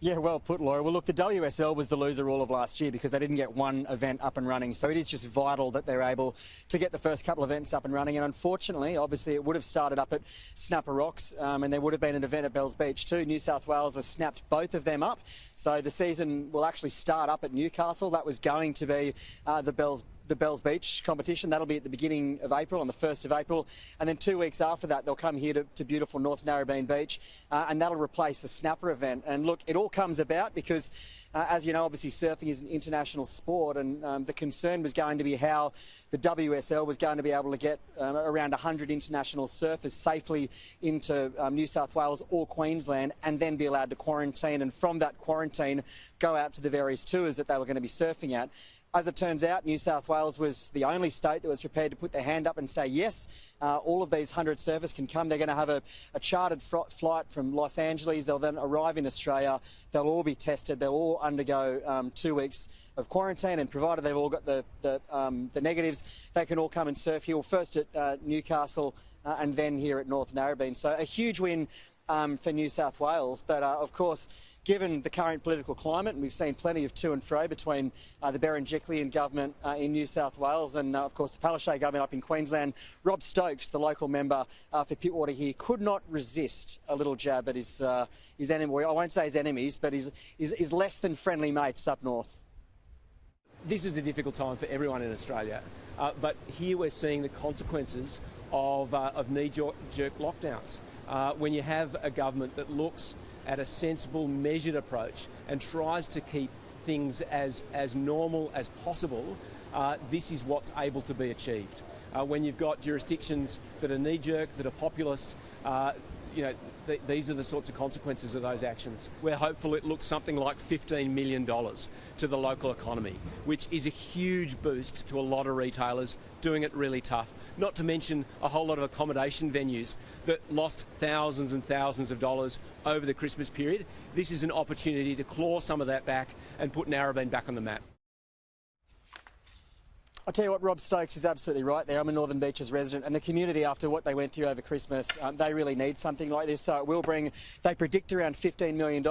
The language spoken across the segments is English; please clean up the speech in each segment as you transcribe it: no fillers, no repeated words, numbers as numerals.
Yeah, well put, Laura. Well, look, the WSL was the loser all of last year because they didn't get one event up and running. So it is just vital that they're able to get the first couple of events up and running. And unfortunately, obviously, it would have started up at Snapper Rocks and there would have been an event at Bells Beach too. New South Wales has snapped both of them up. So the season will actually start up at Newcastle. That was going to be the Bells Beach competition. That'll be at the beginning of April, on the 1st of April. And then 2 weeks after that, they'll come here to beautiful North Narrabeen Beach and that'll replace the Snapper event. And look, it all comes about because, as you know, obviously surfing is an international sport and the concern was going to be how the WSL was going to be able to get around 100 international surfers safely into New South Wales or Queensland and then be allowed to quarantine, and from that quarantine go out to the various tours that they were going to be surfing at. As it turns out, New South Wales was the only state that was prepared to put their hand up and say, yes, all of these 100 surfers can come. They're going to have a chartered flight from Los Angeles. They'll then arrive in Australia. They'll all be tested. They'll all undergo 2 weeks of quarantine, and provided they've all got the negatives, they can all come and surf here, first at Newcastle and then here at North Narrabeen. So a huge win for New South Wales, but of course, given the current political climate, and we've seen plenty of to and fro between the Berejiklian government in New South Wales and, of course, the Palaszczuk government up in Queensland, Rob Stokes, the local member for Pittwater here, could not resist a little jab at his enemy. I won't say his enemies, but his less than friendly mates up north. This is a difficult time for everyone in Australia, but here we're seeing the consequences of knee-jerk lockdowns. When you have a government that looks at a sensible, measured approach and tries to keep things as normal as possible, this is what's able to be achieved. When you've got jurisdictions that are knee-jerk, that are populist, these are the sorts of consequences of those actions. We're hopeful it looks something like $15 million to the local economy, which is a huge boost to a lot of retailers doing it really tough. Not to mention a whole lot of accommodation venues that lost thousands and thousands of dollars over the Christmas period. This is an opportunity to claw some of that back and put Narrabeen back on the map. I'll tell you what, Rob Stokes is absolutely right there. I'm a Northern Beaches resident, and the community, after what they went through over Christmas, they really need something like this. So it will bring, they predict, around $15 million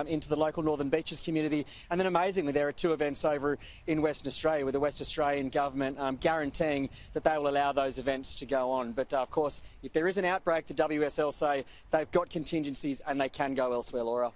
into the local Northern Beaches community. And then amazingly, there are 2 events over in Western Australia with the West Australian government guaranteeing that they will allow those events to go on. But of course, if there is an outbreak, the WSL say they've got contingencies and they can go elsewhere, Laura.